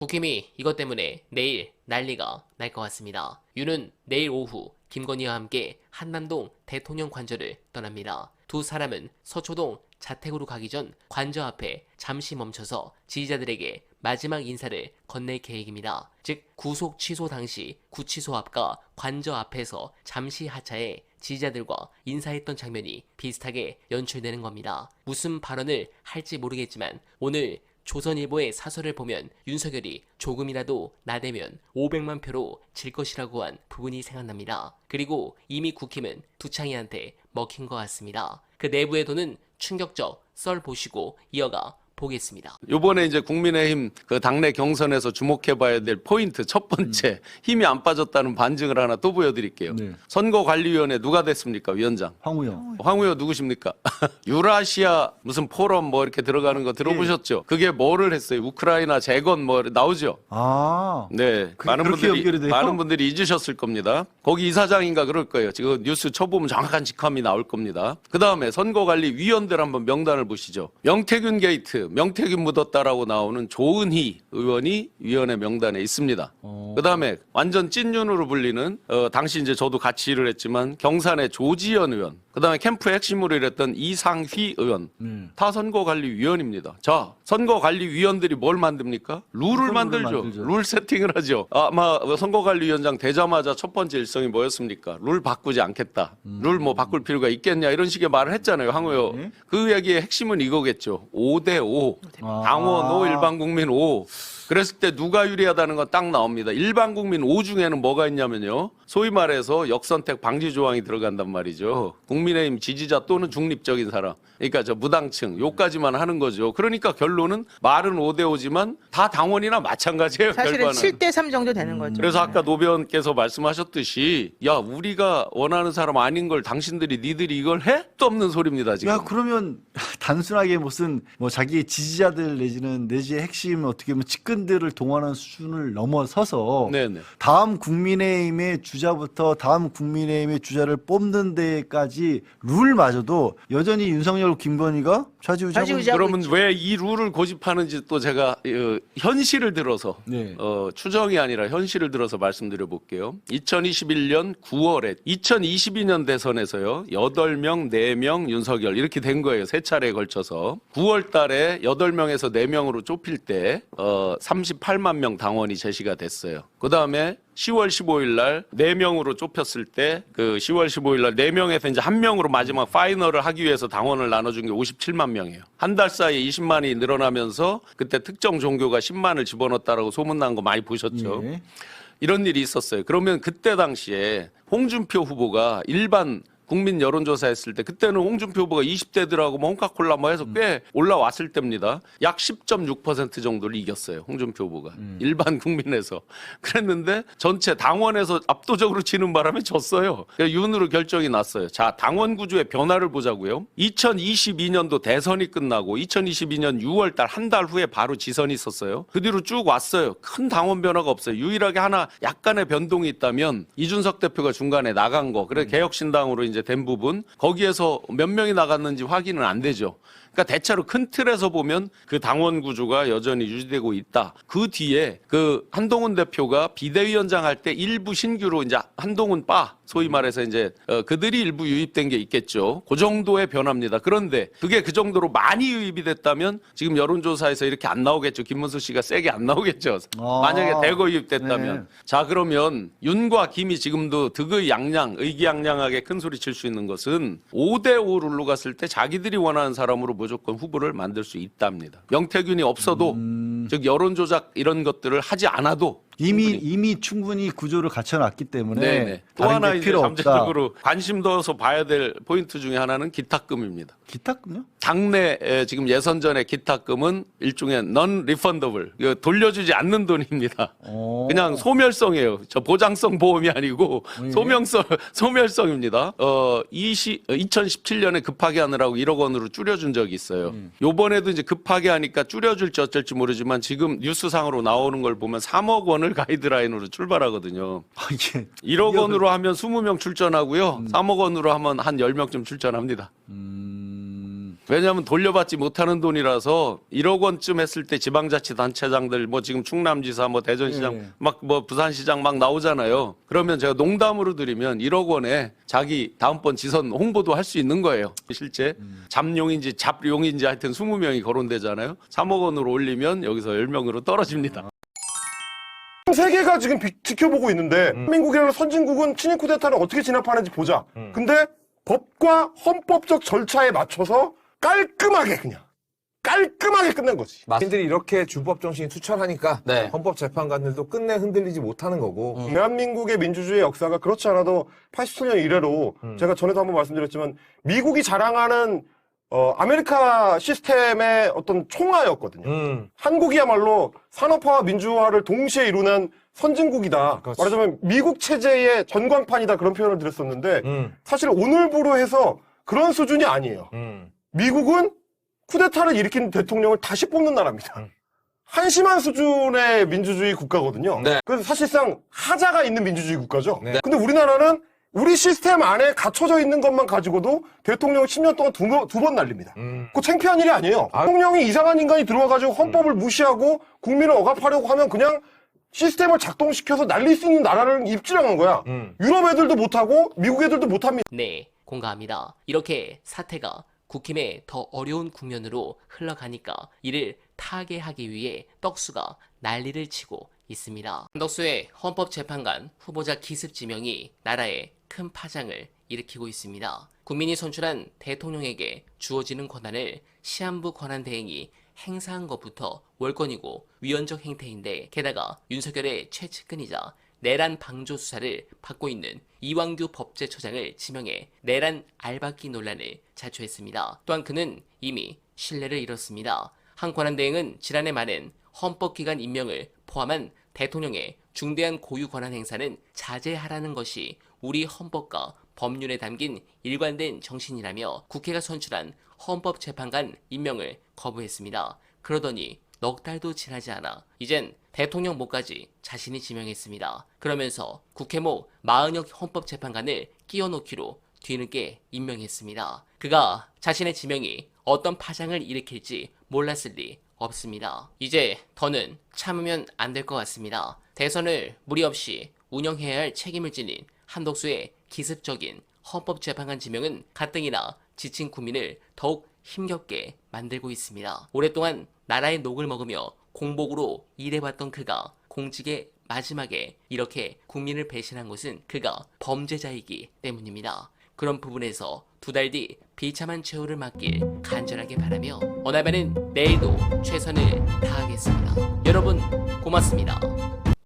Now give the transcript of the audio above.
국힘이 이것 때문에 내일 난리가 날 것 같습니다. 윤은 내일 오후 김건희와 함께 한남동 대통령 관저를 떠납니다. 두 사람은 서초동 자택으로 가기 전 관저 앞에 잠시 멈춰서 지지자들에게 마지막 인사를 건넬 계획입니다. 즉 구속 취소 당시 구치소 앞과 관저 앞에서 잠시 하차해 지지자들과 인사했던 장면이 비슷하게 연출되는 겁니다. 무슨 발언을 할지 모르겠지만 오늘 조선일보의 사설을 보면 윤석열이 조금이라도 나대면 500만 표로 질 것이라고 한 부분이 생각납니다. 그리고 이미 국힘은 두창이한테 먹힌 것 같습니다. 그 내부의 도는 충격적 썰 보시고 이어가 보겠습니다. 이번에 이제 국민의힘 그 당내 경선에서 주목해봐야 될 포인트 첫 번째 힘이 안 빠졌다는 반증을 하나 또 보여드릴게요. 네. 선거관리위원회 누가 됐습니까? 위원장. 황우영. 황우여 누구십니까? 유라시아 무슨 포럼 뭐 이렇게 들어가는 거 들어보셨죠? 그게 뭐를 했어요? 우크라이나 재건 뭐 나오죠? 아. 네, 그렇게 연결이 돼요? 많은 분들이 잊으셨을 겁니다. 거기 이사장인가 그럴 거예요. 지금 뉴스 쳐보면 정확한 직함이 나올 겁니다. 그 다음에 선거관리위원들 한번 명단을 보시죠. 명태균 게이트, 명태균 묻었다라고 나오는 조은희 의원이 위원회 명단에 있습니다. 그 다음에 완전 찐윤으로 불리는 당시 이제 저도 같이 일을 했지만 경산의 조지현 의원, 그 다음에 캠프의 핵심으로 일했던 이상휘 의원, 다 선거관리위원입니다. 자, 선거관리위원들이 뭘 만듭니까? 룰을 만들죠. 룰 세팅을 하죠. 아마 선거관리위원장 되자마자 첫 번째 일성이 뭐였습니까? 룰 바꾸지 않겠다. 룰 뭐 바꿀 필요가 있겠냐 이런 식의 말을 했잖아요. 황우여. 네. 그 얘기의 핵심은 이거겠죠. 5대5. 당원 5, 일반 국민 5. 그랬을 때 누가 유리하다는 건 딱 나옵니다. 일반 국민 5 중에는 뭐가 있냐면요. 소위 말해서 역선택 방지 조항이 들어간단 말이죠. 국민의힘 지지자 또는 중립적인 사람. 그러니까 저 무당층 요까지만 하는 거죠. 그러니까 결론은 말은 5대5지만 다 당원이나 마찬가지예요. 사실은 결과는. 7대3 정도 되는 거죠. 그래서 아까 노변께서 말씀하셨듯이 야 우리가 원하는 사람 아닌 걸 당신들이 니들이 이걸 해? 또 없는 소리입니다 지금. 야, 그러면 단순하게 무슨 뭐 자기 지지자들 내지는 내지의 핵심 어떻게 보면 측근들을 동원하는 수준을 넘어서서 네네. 다음 국민의힘의 주자부터 다음 국민의힘의 주자를 뽑는 데까지 룰마저도 여전히 윤석열, 김건희가 좌지우지하고 좌지우지하고 그러면 있죠. 왜 이 룰을 고집하는지 또 제가 현실을 들어서 네. 추정이 아니라 현실을 들어서 말씀드려 볼게요. 2021년 9월에 2022년 대선에서요. 8명, 4명 윤석열 이렇게 된 거예요. 세 차례에 걸쳐서. 9월 달에 8명에서 4명으로 좁힐 때 38만 명 당원이 제시가 됐어요. 그다음에 10월 15일 날 4명으로 좁혔을 때 그 10월 15일 날 4명에서 이제 1명으로 마지막 파이널을 하기 위해서 당원을 나눠준 게 57만 명이에요. 한 달 사이에 20만이 늘어나면서 그때 특정 종교가 10만을 집어넣었다라고 소문난 거 많이 보셨죠. 네. 이런 일이 있었어요. 그러면 그때 당시에 홍준표 후보가 일반 국민 여론조사 했을 때 그때는 홍준표 후보가 20대들하고 뭐 홍카콜라 뭐 해서 꽤 올라왔을 때입니다. 약 10.6% 정도를 이겼어요. 홍준표 후보가. 일반 국민에서. 그랬는데 전체 당원에서 압도적으로 지는 바람에 졌어요. 그래서 윤으로 결정이 났어요. 자, 당원 구조의 변화를 보자고요. 2022년도 대선이 끝나고 2022년 6월 달 한 달 후에 바로 지선이 있었어요. 그 뒤로 쭉 왔어요. 큰 당원 변화가 없어요. 유일하게 하나 약간의 변동이 있다면 이준석 대표가 중간에 나간 거. 그래 개혁신당으로 이제 된 부분 거기에서 몇 명이 나갔는지 확인은 안 되죠. 그러니까 대체로 큰 틀에서 보면 그 당원 구조가 여전히 유지되고 있다. 그 뒤에 그 한동훈 대표가 비대위원장 할 때 일부 신규로 이제 한동훈 바 소위 말해서 이제 그들이 일부 유입된 게 있겠죠. 그 정도의 변화입니다. 그런데 그게 그 정도로 많이 유입이 됐다면 지금 여론조사에서 이렇게 안 나오겠죠. 김문수 씨가 세게 안 나오겠죠. 만약에 대거 유입됐다면. 네. 자 그러면 윤과 김이 지금도 득의양양 의기양양하게 큰 소리 칠 수 있는 것은 5대5 룰로 갔을 때 자기들이 원하는 사람으로 무조건 후보를 만들 수 있답니다. 명태균이 없어도 즉 여론조작 이런 것들을 하지 않아도 이미 충분히 구조를 갖춰놨기 때문에 네네. 또 다른 하나 게 이제 필요 없다. 잠재적으로 관심 둬서 봐야 될 포인트 중에 하나는 기탁금입니다. 기타군요? 당내 지금 예선 전에 기탁금은 일종의 non-refundable 돌려주지 않는 돈입니다. 그냥 소멸성이에요. 저 보장성 보험이 아니고 소멸성입니다. 2017년에 급하게 하느라고 1억 원으로 줄여준 적이 있어요. 요번에도 이제 급하게 하니까 줄여줄지 어쩔지 모르지만 지금 뉴스상으로 나오는 걸 보면 3억 원을 가이드라인으로 출발하거든요. 이게 1억 원으로 하면 20명 출전하고요. 3억 원으로 하면 한 10명쯤 출전합니다. 왜냐하면 돌려받지 못하는 돈이라서 1억 원쯤 했을 때 지방자치단체장들 뭐 지금 충남지사 뭐 대전시장 막 뭐 부산시장 막 나오잖아요. 그러면 제가 농담으로 드리면 1억 원에 자기 다음번 지선 홍보도 할 수 있는 거예요. 실제 잡용인지 잡용인지 하여튼 20명이 거론되잖아요. 3억 원으로 올리면 여기서 10명으로 떨어집니다. 세계가 지금 지켜보고 있는데 한민국이라는 선진국은 친일 쿠데타를 어떻게 진압하는지 보자. 근데 법과 헌법적 절차에 맞춰서 깔끔하게 끝낸 거지. 국민들이 이렇게 주법 정신이 투철하니까 네. 헌법재판관들도 끝내 흔들리지 못하는 거고. 대한민국의 민주주의 역사가 그렇지 않아도 87년 이래로 제가 전에도 한번 말씀드렸지만 미국이 자랑하는 아메리카 시스템의 어떤 총화였거든요. 한국이야말로 산업화와 민주화를 동시에 이루는 선진국이다. 그렇지. 말하자면 미국 체제의 전광판이다 그런 표현을 드렸었는데 사실 오늘부로 해서 그런 수준이 아니에요. 미국은 쿠데타를 일으킨 대통령을 다시 뽑는 나라입니다. 한심한 수준의 민주주의 국가거든요. 네. 그래서 사실상 하자가 있는 민주주의 국가죠. 네. 근데 우리나라는 우리 시스템 안에 갇혀져 있는 것만 가지고도 대통령을 10년 동안 두 번 날립니다. 그거 창피한 일이 아니에요. 대통령이 이상한 인간이 들어와가지고 헌법을 무시하고 국민을 억압하려고 하면 그냥 시스템을 작동시켜서 날릴 수 있는 나라를 입지랑한 거야. 유럽 애들도 못하고 미국 애들도 못합니다. 네, 공감합니다. 이렇게 사태가 국힘의 더 어려운 국면으로 흘러가니까 이를 타개하기 위해 떡수가 난리를 치고 있습니다. 한덕수의 헌법재판관 후보자 기습 지명이 나라에 큰 파장을 일으키고 있습니다. 국민이 선출한 대통령에게 주어지는 권한을 시한부 권한대행이 행사한 것부터 월권이고 위헌적 행태인데 게다가 윤석열의 최측근이자 내란 방조 수사를 받고 있는 이완규 법제처장을 지명해 내란 알박기 논란을 자초했습니다. 또한 그는 이미 신뢰를 잃었습니다. 한 권한대행은 지난해 말엔 헌법기관 임명을 포함한 대통령의 중대한 고유 권한 행사는 자제하라는 것이 우리 헌법과 법률에 담긴 일관된 정신이라며 국회가 선출한 헌법재판관 임명을 거부했습니다. 그러더니 넉 달도 지나지 않아 이젠 대통령 목까지 자신이 지명했습니다. 그러면서 국회목 마은혁 헌법재판관을 끼워놓기로 뒤늦게 임명했습니다. 그가 자신의 지명이 어떤 파장을 일으킬지 몰랐을 리 없습니다. 이제 더는 참으면 안 될 것 같습니다. 대선을 무리 없이 운영해야 할 책임을 지닌 한덕수의 기습적인 헌법재판관 지명은 가뜩이나 지친 국민을 더욱 힘겹게 만들고 있습니다. 오랫동안 나라의 녹을 먹으며 공복으로 일해왔던 그가 공직의 마지막에 이렇게 국민을 배신한 것은 그가 범죄자이기 때문입니다. 그런 부분에서 두 달 뒤 비참한 최후를 맞길 간절하게 바라며 어나바는 내일도 최선을 다하겠습니다. 여러분 고맙습니다.